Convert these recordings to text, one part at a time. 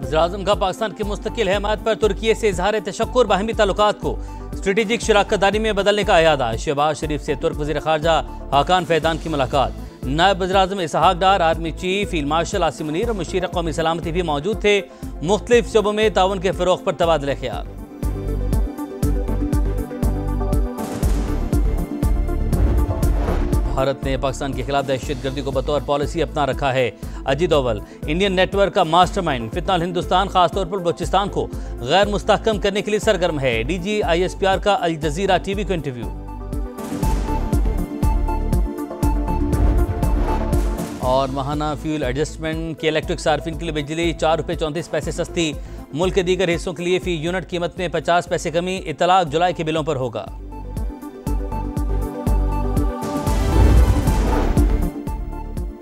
वज़ीर-ए-आज़म का पाकिस्तान की मुस्तकिल हमायत पर तुर्की से इजहार तशक्कुर बाहमी ताल्लुकात को स्ट्रेटेजिक शराकतदारी में बदलने का इरादा। शहबाज शरीफ से तुर्क वज़ीर ख़ारजा हाकान फैदान की मुलाकात। नायब वज़ीर-ए-आज़म Ishaq Dar, army chief field marshal Asim Munir और मुशीर कौमी सलामती भी मौजूद थे। मुख्तलिफ शोबों में ताउन के फ़रोग़ पर तबादला ख्याल। भारत ने पाकिस्तान के खिलाफ दहशतगर्दी को बतौर पॉलिसी अपना रखा है। अजीत डोवल इंडियन नेटवर्क का मास्टरमाइंड फितनाल हिंदुस्तान खासतौर पर बलूचिस्तान को गैर मुस्तहकम करने के लिए सरगर्म है। डीजी ISPR का अल जज़ीरा TV को इंटरव्यू। और माहाना फ्यूल एडजस्टमेंट के इलेक्ट्रिक सार्फिन के लिए बिजली ₹4.34 सस्ती। मुल्क के दीगर हिस्सों के लिए फी यूनिट कीमत में 50 पैसे कमी। इतलाक जुलाई के बिलों पर होगा।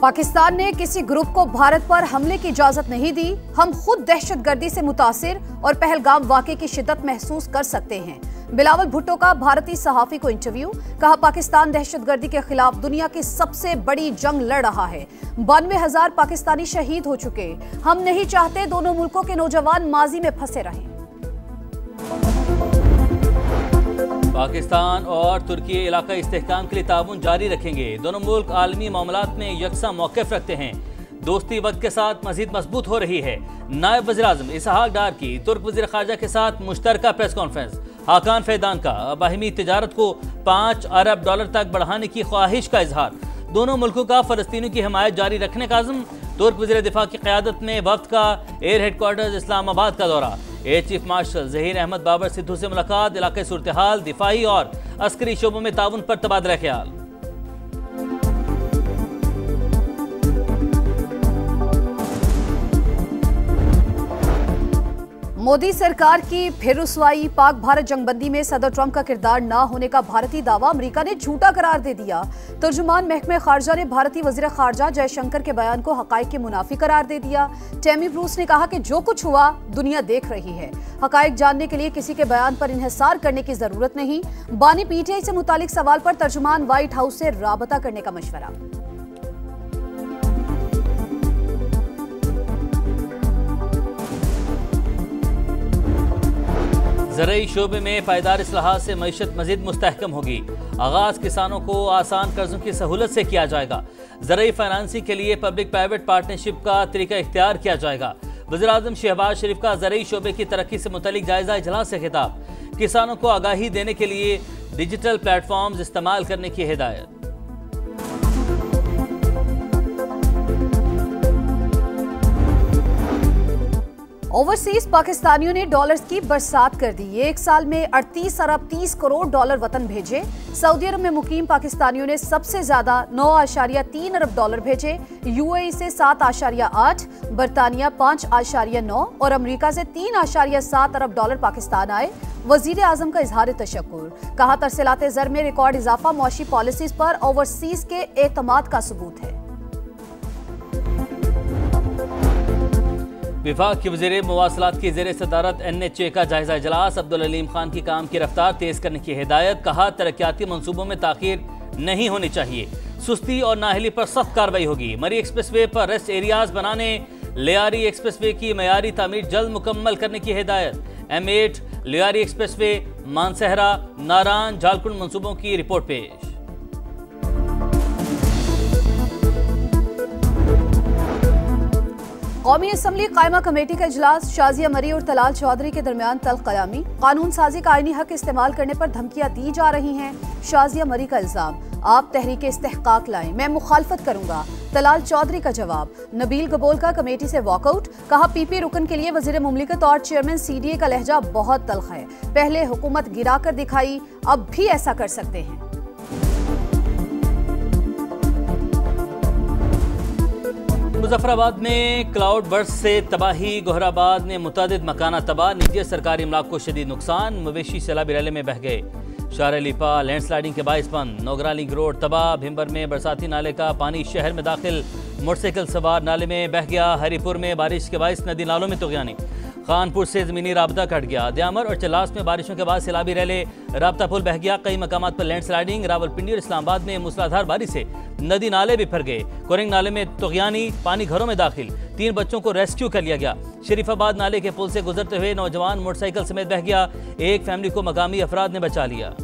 पाकिस्तान ने किसी ग्रुप को भारत पर हमले की इजाजत नहीं दी। हम खुद दहशतगर्दी से मुतासिर और पहलगाम वाक़े की शिद्दत महसूस कर सकते हैं। बिलावल भुट्टो का भारतीय सहाफ़ी को इंटरव्यू। कहा, पाकिस्तान दहशतगर्दी के खिलाफ दुनिया की सबसे बड़ी जंग लड़ रहा है। 92,000 पाकिस्तानी शहीद हो चुके। हम नहीं चाहते दोनों मुल्कों के नौजवान माजी में फंसे रहें। पाकिस्तान और तुर्की इलाका इस्तेहकाम के लिए ताउन जारी रखेंगे। दोनों मुल्क आलमी मामलात में यकसा मौक़िफ़ रखते हैं। दोस्ती वक्त के साथ मज़ीद मजबूत हो रही है। नायब वज़ीर-ए-आज़म इसहाक डार की तुर्क वज़ीर ख़ारजा के साथ मुश्तरका प्रेस कॉन्फ्रेंस। हाकान फैदान का बाहिमी तिजारत को $5 अरब तक बढ़ाने की ख्वाहिश का इजहार। दोनों मुल्कों का फ़लस्तीनियों की हिमायत जारी रखने का अज़्म। तुर्क वज़ीर दिफा की क़यादत में वफ़द का एयर हेडक्वार्टर्स इस्लामाबाद का दौरा। Air chief marshal Zaheer Ahmed Babar Sidhu से मुलाकात। इलाक़ाई सूरत हाल, दिफाई और अस्करी शोबों में ताउन पर तबादला ख्याल। मोदी सरकार की फिर रुसवाई। पाक भारत जंगबंदी में सदर ट्रंप का किरदार न होने का भारतीय दावा अमेरिका ने झूठा करार दे दिया। तर्जुमान महकमे खारजा ने भारतीय वज़ीर खारजा जयशंकर के बयान को हक़ाइक़ के मुनाफी करार दे दिया। टेमी ब्रूस ने कहा कि जो कुछ हुआ दुनिया देख रही है। हक़ाइक़ जानने के लिए किसी के बयान पर इन्हिसार करने की जरूरत नहीं। बानी PTI से मुतालिक सवाल पर तर्जुमान व्हाइट हाउस से राबता करने का मशवरा। ज़रई शोबे में पायदार इस्लाहात से मईशत मज़ीद मुस्तहकम होगी। आगाज़ किसानों को आसान कर्जों की सहूलत से किया जाएगा। ज़रई फाइनेंसिंग के लिए पब्लिक प्राइवेट पार्टनरशिप का तरीका इख्तियार किया जाएगा। वज़ीर-ए-आज़म शहबाज शरीफ का ज़रई शोबे की तरक्की से मुतल्लिक जायज़ा इजलास से खिताब। किसानों को आगाही देने के लिए डिजिटल प्लेटफॉर्म्स इस्तेमाल करने की हिदायत। ओवरसीज पाकिस्तानियों ने डॉलर्स की बरसात कर दी। एक साल में 38 अरब 30 करोड़ डॉलर वतन भेजे। सऊदी अरब में मुकीम पाकिस्तानियों ने सबसे ज्यादा 9.3 अरब डॉलर भेजे। UAE से 7.8, बरतानिया 5.9 और अमेरिका से 3.7 अरब डॉलर पाकिस्तान आए। वज़ीर-ए-आज़म का इजहार तशक्कुर। कहा, तरसीलात ज़र में रिकॉर्ड इजाफा मौशी पॉलिसीज पर ओवरसीज के एतमाद का सबूत है। विभाग की वज़ीर मवासलात की ज़ेर सदारत NHA का जायजा इजलास। अब्दुल अलीम खान की काम की रफ्तार तेज करने की हिदायत। कहा, तरक्याती मंसूबों में ताख़ीर नहीं होनी चाहिए। सुस्ती और नाअहली पर सख्त कार्रवाई होगी। मरी एक्सप्रेसवे पर रेस्ट एरियाज बनाने। लियारी एक्सप्रेसवे की मयारी तामीर जल्द मुकम्मल करने की हिदायत। M8 लियारी एक्सप्रेसवे मानसहरा नारान झालकुंड मंसूबों की रिपोर्ट पेश। कौमी असम्बली कायमा कमेटी का इजलास। शाजिया मरी और तलाल चौधरी के दरमियान तल्ख कयामी। कानून साजी का आईनी हक इस्तेमाल करने पर धमकियां दी जा रही हैं। शाजिया मरी का इल्जाम, आप तहरीक इस्तेहकाक लाएं, मैं मुखालफत करूंगा। तलाल चौधरी का जवाब। नबील गबोल का कमेटी से वॉकआउट। कहा, PP रुकन के लिए वजीर मुमलिकत और चेयरमैन CDA का लहजा बहुत तल्ख है। पहले हुकूमत गिराकर दिखाई, अब भी ऐसा कर सकते हैं। मुजफ्फराबाद में क्लाउड बर्स्ट से तबाही। गोहराबाद में मुतादिद मकाना तबाह। निजी सरकारी इमलाक को शदीद नुकसान। मवेशी सैलाबी रैले में बह गए। शार लिपा लैंडस्लाइडिंग के बाइस बंद। नोगरा लिंक रोड तबाह। भिम्बर में बरसाती नाले का पानी शहर में दाखिल। मोटरसाइकिल सवार नाले में बह गया। हरीपुर में बारिश के बाइस नदी नालों में तुग़यानी। खानपुर से जमीनी राबता कट गया। दयामर और चलास में बारिशों के बाद सैलाबी रैले, राबता पुल बह गया। कई मकामात पर लैंडस्लाइडिंग। रावलपिंडी और इस्लामाबाद में मूसलाधार बारिश से नदी नाले भी भर गए। कोरिंग नाले में तुगयानी पानी घरों में दाखिल। 3 बच्चों को रेस्क्यू कर लिया गया। शरीफाबाद नाले के पुल से गुजरते हुए नौजवान मोटरसाइकिल समेत बह गया। एक फैमिली को मकामी अफराद ने बचा लिया।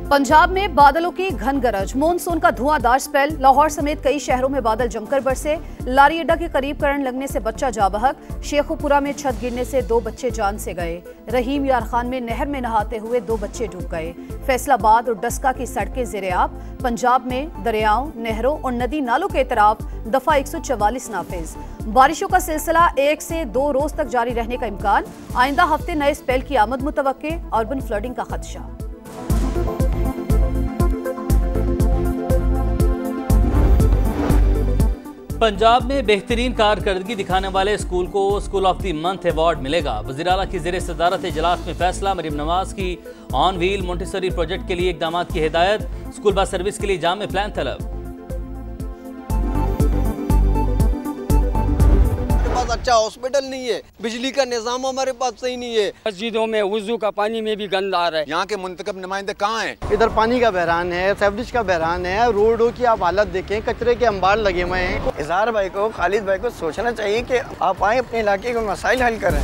पंजाब में बादलों की घन गरज, मॉनसून का धुआंधार स्पेल। लाहौर समेत कई शहरों में बादल जमकर बरसे। लारी अड्डा के करीब करंट लगने से बच्चा जाँ बहक। शेखुपुरा में छत गिरने से 2 बच्चे जान से गए। रहीम यार खान में नहर में नहाते हुए 2 बच्चे डूब गए। फैसलाबाद और डस्का की सड़कें ज़ेरे-आब। पंजाब में दरियाओं, नहरों और नदी नालों के इतराफ दफा 144 नाफिज। बारिशों का सिलसिला 1 से 2 रोज तक जारी रहने का इम्कान। आइंदा हफ्ते नए स्पेल की आमद मुतवक्के। अर्बन फ्लडिंग का खदशा। पंजाब में बेहतरीन कारकर्दगी दिखाने वाले स्कूल को school of the month award मिलेगा। वज़ीर आला की ज़ेरे सदारत इजलास में फैसला। मरीम नवाज की ऑन व्हील मोंटेसरी प्रोजेक्ट के लिए इकदाम की हिदायत। स्कूल बस सर्विस के लिए जामे प्लान तलब। अच्छा हॉस्पिटल नहीं है, बिजली का निजाम हमारे पास सही नहीं है। मस्जिदों में वुजू का पानी में भी गंद आ रहा है। यहाँ के मुंतखब नुमाइंदे कहाँ हैं? इधर पानी का बहरान है, सेवरेज का बहरान है। रोडों की आप हालत देखें, कचरे के अंबार लगे हुए हैं। इजहार भाई को, खालिद भाई को सोचना चाहिए कि आप आए अपने इलाके के मसाइल हल करें।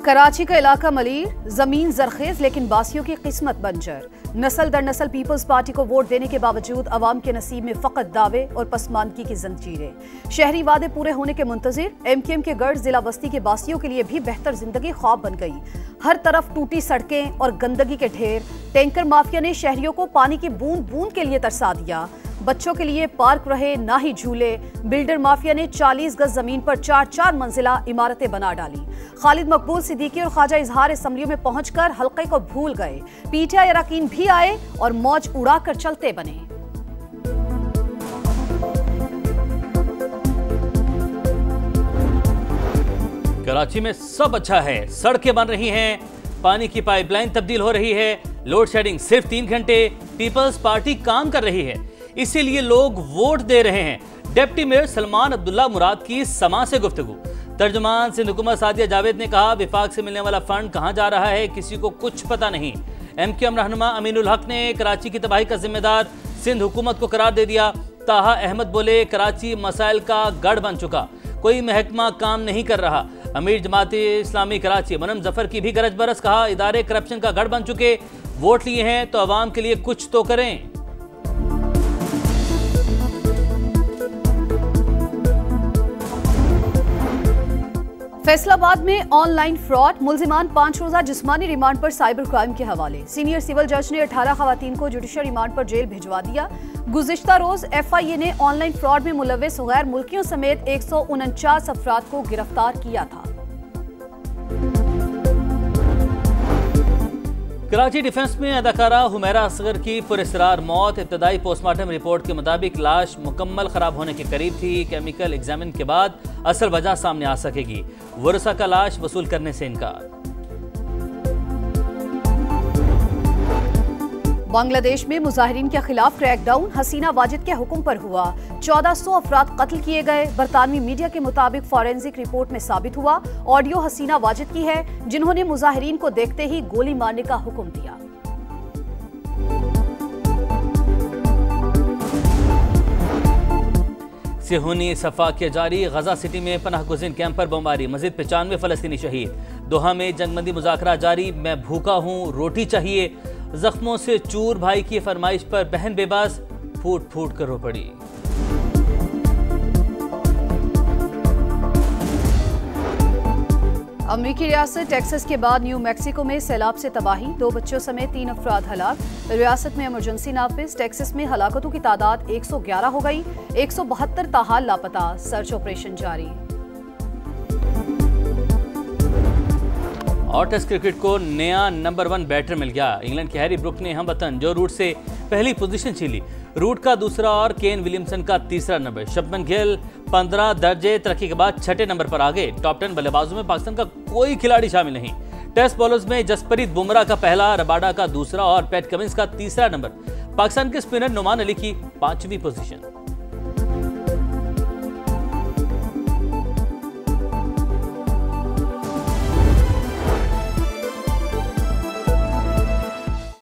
कराची का इलाका मलीर, जमीन जरखेज लेकिन बासियों की किस्मत बंजर। नस्ल दर नस्ल पीपल्स पार्टी को वोट देने के बावजूद अवाम के नसीब में फकत दावे और पसमानदगी की जंजीरें। शहरी वादे पूरे होने के मुंतजिर। MKM के गढ़ जिला बस्ती के बासियों के लिए भी बेहतर जिंदगी ख्वाब बन गई। हर तरफ टूटी सड़कें और गंदगी के ढेर। टैंकर माफिया ने शहरियों को पानी की बूंद बूंद के लिए तरसा दिया। बच्चों के लिए पार्क रहे ना ही झूले। बिल्डर माफिया ने 40 गज जमीन पर 4-4 मंजिला इमारतें बना डाली। खालिद मकबूल सिद्दीकी और ख्वाजा इजहार असम्बलियों में पहुंचकर हल्के को भूल गए। PTI अरकान भी आए और मौज उड़ाकर चलते बने। कराची में सब अच्छा है। सड़कें बन रही हैं, पानी की पाइपलाइन तब्दील हो रही है, लोड शेडिंग सिर्फ 3 घंटे। पीपल्स पार्टी काम कर रही है, इसीलिए लोग वोट दे रहे हैं। डिप्टी मेयर सलमान अब्दुल्ला मुराद की समा से गुफ्तगू। तर्जुमान सिंध हुकूमत सादिया जावेद ने कहा, विफाक से मिलने वाला फंड कहां जा रहा है किसी को कुछ पता नहीं। MKM रहनुमा अमीनुल हक ने कराची की तबाही का जिम्मेदार सिंध हुकूमत को करार दे दिया। ताहा अहमद बोले, कराची मसाइल का गढ़ बन चुका, कोई महकमा काम नहीं कर रहा। अमीर जमाती इस्लामी कराची मनम जफर की भी गरज बरस। कहा, इदारे करप्शन का गढ़ बन चुके, वोट लिए हैं तो अवाम के लिए कुछ तो करें। फैसलाबाद में ऑनलाइन फ्रॉड, मुल्जिमान 5 रोजा जिस्मानी रिमांड पर साइबर क्राइम के हवाले। सीनियर सिविल जज ने 18 खवातीन को जुडिशल रिमांड पर जेल भिजवा दिया। गुज़िश्ता रोज FIA ने ऑनलाइन फ्रॉड में मुलव्विस गैर मुल्कियों समेत 149 अफराद को गिरफ्तार किया था। कराची डिफेंस में अदाकारा हुमैरा असगर की पुरस्रार मौत। इब्तदाई पोस्टमार्टम रिपोर्ट के मुताबिक लाश मुकम्मल खराब होने के करीब थी। केमिकल एग्जामिन के बाद असल वजह सामने आ सकेगी। वरसा का लाश वसूल करने से इनकार। बांग्लादेश में मुजाहिरीन के खिलाफ क्रैकडाउन, हसीना वाजिद के हुक्म पर हुआ। 1400 अफराद कत्ल किए गए। बरतानवी मीडिया के मुताबिक फॉरेंसिक रिपोर्ट में साबित हुआ ऑडियो हसीना वाजिद की है, जिन्होंने मुजाहिरीन को देखते ही गोली मारने का हुक्म दिया। सिहूनी सफाकिया जारी। गजा सिटी में पनाह गुज़ीन कैंप पर बमबारी, मज़ीद 95 फ़लस्तीनी शहीद। दोहा में जंगबंदी मुज़ाकरा जारी। मैं भूखा हूँ, रोटी चाहिए। जख्मों से चूर भाई की फरमाइश पर बहन बेबस, फूट फूट कर रो पड़ी। अमरीकी रियासत टेक्सास के बाद न्यू मैक्सिको में सैलाब से तबाही, 2 बच्चों समेत 3 अफराद हलाक। रियासत में इमरजेंसी नाफिज। टेक्सास में हलाकतों की तादाद 111 हो गई, 172 ताहाल लापता। सर्च ऑपरेशन जारी। और टेस्ट क्रिकेट को नया नंबर 1 बैटर मिल गया। इंग्लैंड के हैरी ब्रुक ने हमवतन जो रूट से पहली पोजीशन छीली। रूट का दूसरा और केन विलियमसन का तीसरा नंबर। शुभमन गिल 15 दर्जे तरक्की के बाद छठे नंबर पर आ गए। टॉप 10 बल्लेबाजों में पाकिस्तान का कोई खिलाड़ी शामिल नहीं। टेस्ट बॉलर्स में जसप्रीत बुमराह का पहला, रबाडा का दूसरा और पैट कमिंस का तीसरा नंबर। पाकिस्तान के स्पिनर नुमान अली की 5वीं पोजीशन।